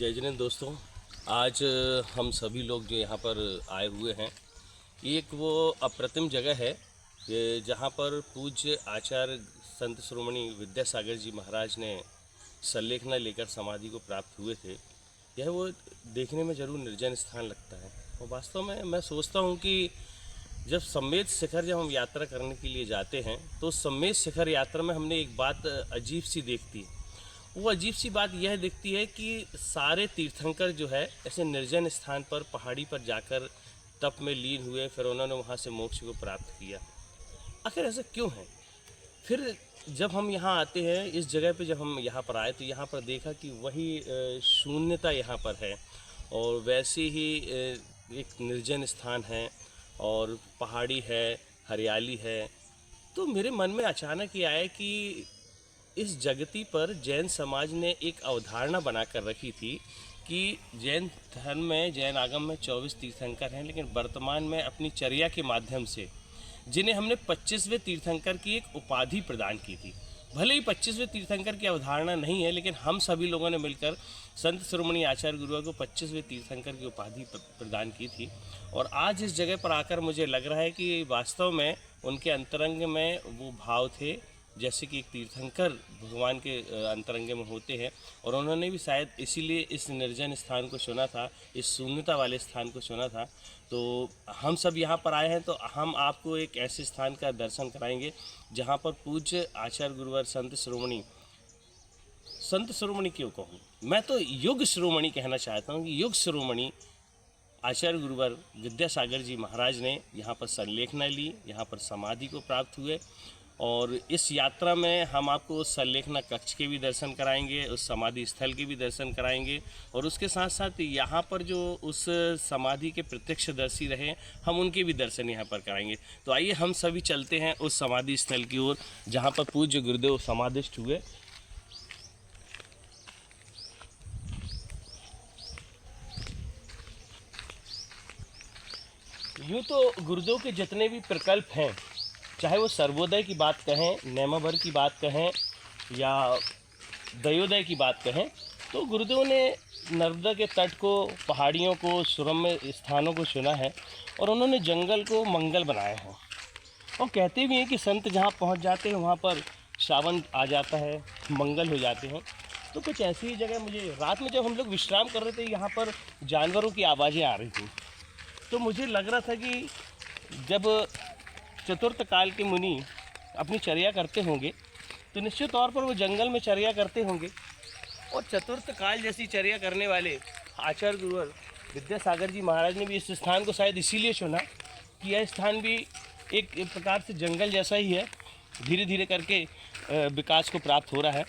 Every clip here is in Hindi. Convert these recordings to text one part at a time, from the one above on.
जय जिनेंद्र दोस्तों। आज हम सभी लोग जो यहाँ पर आए हुए हैं, एक वो अप्रतिम जगह है जहाँ पर पूज्य आचार्य संत श्रोमणी विद्यासागर जी महाराज ने संलेखना लेकर समाधि को प्राप्त हुए थे। यह वो देखने में जरूर निर्जन स्थान लगता है और वास्तव में मैं सोचता हूँ कि जब सम्मेद शिखर जब हम यात्रा करने के लिए जाते हैं तो सम्मेद शिखर यात्रा में हमने एक बात अजीब सी देखती है। वो अजीब सी बात यह दिखती है कि सारे तीर्थंकर जो है ऐसे निर्जन स्थान पर पहाड़ी पर जाकर तप में लीन हुए, फिर उन्होंने वहाँ से मोक्ष को प्राप्त किया। आखिर ऐसा क्यों है? फिर जब हम यहाँ आते हैं, इस जगह पे जब हम यहाँ पर आए तो यहाँ पर देखा कि वही शून्यता यहाँ पर है और वैसे ही एक निर्जन स्थान है और पहाड़ी है, हरियाली है। तो मेरे मन में अचानक ये आया कि इस जगती पर जैन समाज ने एक अवधारणा बना कर रखी थी कि जैन धर्म में, जैन आगम में 24 तीर्थंकर हैं, लेकिन वर्तमान में अपनी चर्या के माध्यम से जिन्हें हमने 25वें तीर्थंकर की एक उपाधि प्रदान की थी। भले ही 25वें तीर्थंकर की अवधारणा नहीं है, लेकिन हम सभी लोगों ने मिलकर संत शिरोमणि आचार्य गुरुवर को 25वें तीर्थंकर की उपाधि प्रदान की थी। और आज इस जगह पर आकर मुझे लग रहा है कि वास्तव में उनके अंतरंग में वो भाव थे जैसे कि एक तीर्थंकर भगवान के अंतरंग में होते हैं, और उन्होंने भी शायद इसीलिए इस निर्जन स्थान को चुना था, इस शून्यता वाले स्थान को चुना था। तो हम सब यहाँ पर आए हैं तो हम आपको एक ऐसे स्थान का दर्शन कराएंगे जहाँ पर पूज्य आचार्य गुरुवर संत शिरोमणि क्यों कहूँ, मैं तो युग शिरोमणि कहना चाहता हूँ कि युग शिरोमणि आचार्य गुरुवर विद्यासागर जी महाराज ने यहाँ पर संलेखना ली, यहाँ पर समाधि को प्राप्त हुए। और इस यात्रा में हम आपको उस संलेखना कक्ष के भी दर्शन कराएंगे, उस समाधि स्थल के भी दर्शन कराएंगे, और उसके साथ साथ यहाँ पर जो उस समाधि के प्रत्यक्षदर्शी रहे हम उनके भी दर्शन यहाँ पर कराएंगे। तो आइए हम सभी चलते हैं उस समाधि स्थल की ओर जहाँ पर पूज्य गुरुदेव समाधिस्थ हुए। यूँ तो गुरुदेव के जितने भी प्रकल्प हैं, चाहे वो सर्वोदय की बात कहें, नेमाभर की बात कहें या दयोदय की बात कहें, तो गुरुदेव ने नर्मदा के तट को, पहाड़ियों को, सुरम्य स्थानों को चुना है और उन्होंने जंगल को मंगल बनाया है। और कहते भी हैं कि संत जहाँ पहुँच जाते हैं वहाँ पर श्रावण आ जाता है, मंगल हो जाते हैं। तो कुछ ऐसी ही जगह, मुझे रात में जब हम लोग विश्राम कर रहे थे यहाँ पर जानवरों की आवाज़ें आ रही थी, तो मुझे लग रहा था कि जब चतुर्थ काल के मुनि अपनी चर्या करते होंगे तो निश्चित तौर पर वो जंगल में चर्या करते होंगे। और चतुर्थ काल जैसी चर्या करने वाले आचार्य गुरुवर विद्यासागर जी महाराज ने भी इस स्थान को शायद इसीलिए चुना कि यह स्थान भी एक प्रकार से जंगल जैसा ही है, धीरे धीरे करके विकास को प्राप्त हो रहा है।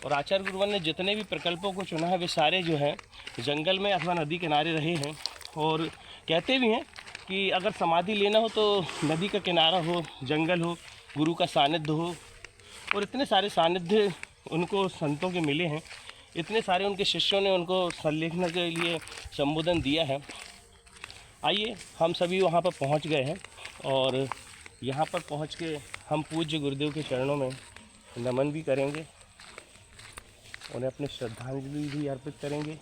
और आचार्य गुरुवर ने जितने भी प्रकल्पों को चुना है वे सारे जो हैं जंगल में अथवा नदी किनारे रहे हैं। और कहते भी हैं कि अगर समाधि लेना हो तो नदी का किनारा हो, जंगल हो, गुरु का सानिध्य हो। और इतने सारे सानिध्य उनको संतों के मिले हैं, इतने सारे उनके शिष्यों ने उनको संलेखना के लिए संबोधन दिया है। आइए हम सभी वहाँ पर पहुँच गए हैं और यहाँ पर पहुँच के हम पूज्य गुरुदेव के चरणों में नमन भी करेंगे, उन्हें अपनी श्रद्धांजलि भी अर्पित करेंगे।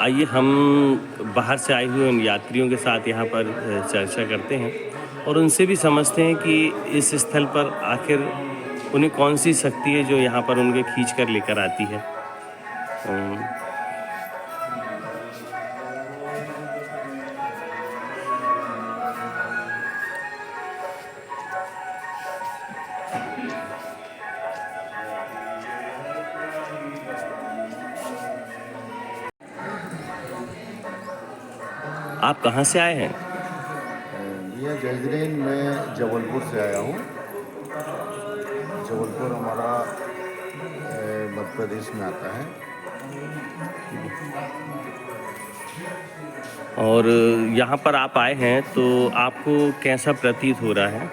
आइए हम बाहर से आए हुए उन यात्रियों के साथ यहाँ पर चर्चा करते हैं और उनसे भी समझते हैं कि इस स्थल पर आखिर उन्हें कौन सी शक्ति है जो यहाँ पर उनके खींच कर लेकर आती है। आप कहाँ से आए हैं? ये जजरीन मैं जबलपुर से आया हूँ। जबलपुर हमारा मध्य प्रदेश में आता है। और यहाँ पर आप आए हैं तो आपको कैसा प्रतीत हो रहा है?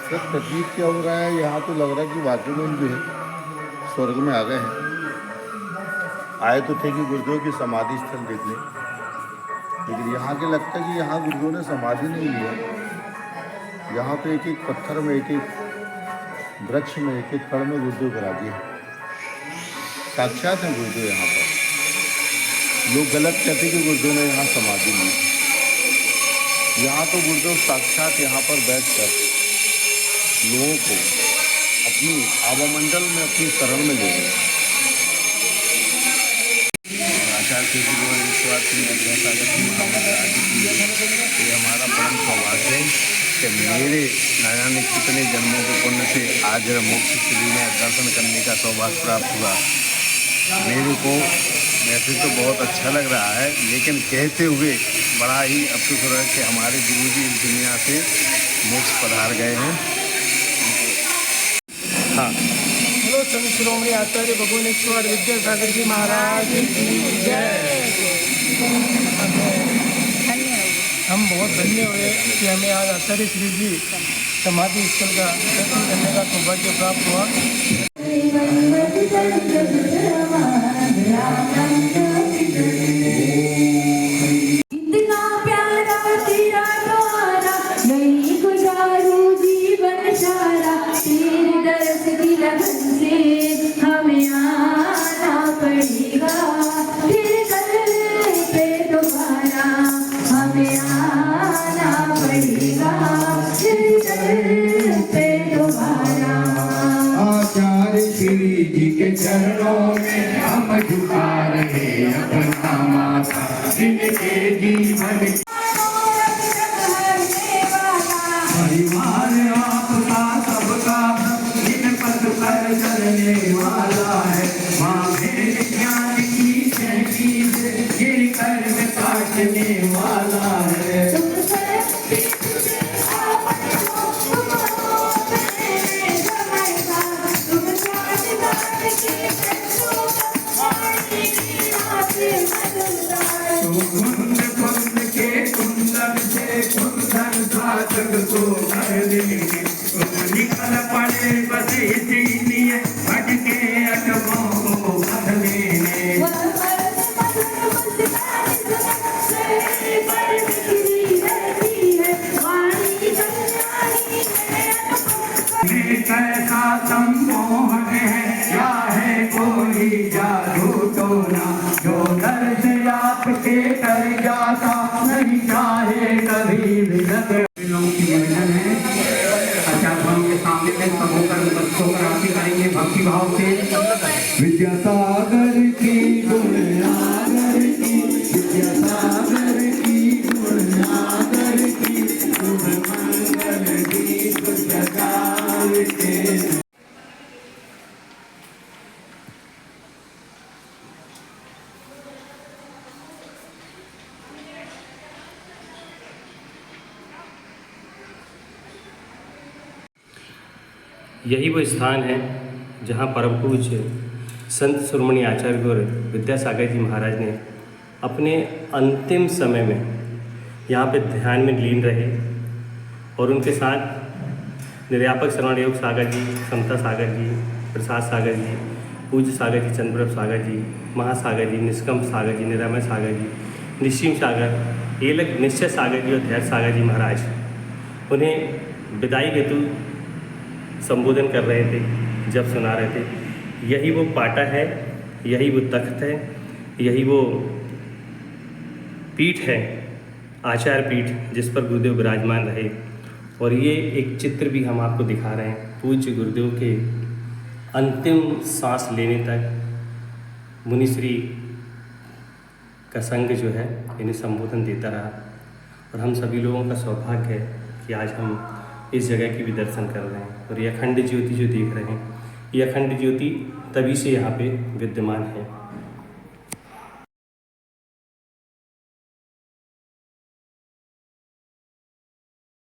सर प्रतीत क्या हो रहा है, यहाँ तो लग रहा है कि वाकई में जो है स्वर्ग में आ गए हैं। आए तो थे कि गुरुदेव की समाधि स्थल देखने, लेकिन यहाँ के लगता है कि यहाँ गुरुदेव ने समाधि नहीं ली है। यहाँ तो एक एक पत्थर में, एक एक वृक्ष में, एक एक कण में गुरुदेव करा दिए। साक्षात है गुरुदेव यहाँ पर। लोग गलत कहते कि गुरुदेव ने यहाँ समाधि ली। यहाँ तो गुरुदेव साक्षात यहाँ पर बैठकर लोगों को अपनी आवामंडल में, अपनी शरण में ले गए। आचार्य श्री गुरु विश्वास श्री विद्यासागर जी महाराज की ये हमारा परम सौभाग्य है कि मेरे न जाने कितने जन्मों के पुण्य से आज मोक्ष श्री में दर्शन करने का सौभाग्य प्राप्त हुआ। मेरे को वैसे तो बहुत अच्छा लग रहा है, लेकिन कहते हुए बड़ा ही अफसोस हो रहा है कि हमारे गुरु जी इस दुनिया से मोक्ष पधार गए हैं। हाँ, हेलो संत श्रोमणी आचार्य भगवानेश्वर विद्यासागर जी महाराज की जय। हम बहुत धन्य हुए कि हमें आज आचार्य श्री जी समाधि स्थल का दर्शन करने का सौभाग्य प्राप्त हुआ। इतना प्यारा तेरा द्वारा नहीं गुजारूं जीवन सारा, तेरे दर्श की लगन से हमें आना पड़ेगा, तेरे दर पे दोबारा हमें आना पड़ेगा, तेरे दर पे दोबारा। आचार्य श्री जी के चरणों में हम झुका रहे अपना माथा, जिनके जीवन परिवार आपका सबका इन पद पर चलने वाला है। मांगे ज्ञान की शकील गिर कर में काटने वाला है। कुंद कुंद के कुंदन से कुंदन साधक को कर देंगे, तुम निकल पड़े बस इसीलिए भटके अटकों को बदलेने। कैसा सम्मोहन है, क्या है कोई जादू टोना, जो दर्द आपके कर जाता नहीं चाहे कभी भी लोगों की भजन है। आचार्यों के सामने में सब होकर बच्चों पर आरती करेंगे भक्ति भाव से। विद्यासागर की गुणनागर की, विद्यासागर की गुणनागर की, शुभ मंगल गीत जगाते। यही वो स्थान है जहाँ परम पूज्य संत शिरोमणि आचार्य गुरु विद्यासागर जी महाराज ने अपने अंतिम समय में यहाँ पे ध्यान में लीन रहे और उनके साथ निर्यापक श्रवण योग सागर जी, समता सागर जी, प्रसाद सागर जी, पूज्य सागर जी, चंद्रप्रभ सागर जी, महासागर जी, निष्कम सागर जी, निरामय सागर जी, निश्चिम सागर, एलक निश्चय सागर जी और धैर्य सागर जी महाराज उन्हें विदाई हेतु संबोधन कर रहे थे, जब सुना रहे थे। यही वो पाटा है, यही वो तख्त है, यही वो पीठ है, आचार पीठ, जिस पर गुरुदेव विराजमान रहे। और ये एक चित्र भी हम आपको दिखा रहे हैं पूज्य गुरुदेव के अंतिम सांस लेने तक मुनिश्री का संग जो है इन्हें संबोधन देता रहा। और हम सभी लोगों का सौभाग्य है कि आज हम इस जगह की भी दर्शन कर रहे हैं। और ये अखंड ज्योति जो देख रहे हैं, ये अखंड ज्योति तभी से यहाँ पे विद्यमान है।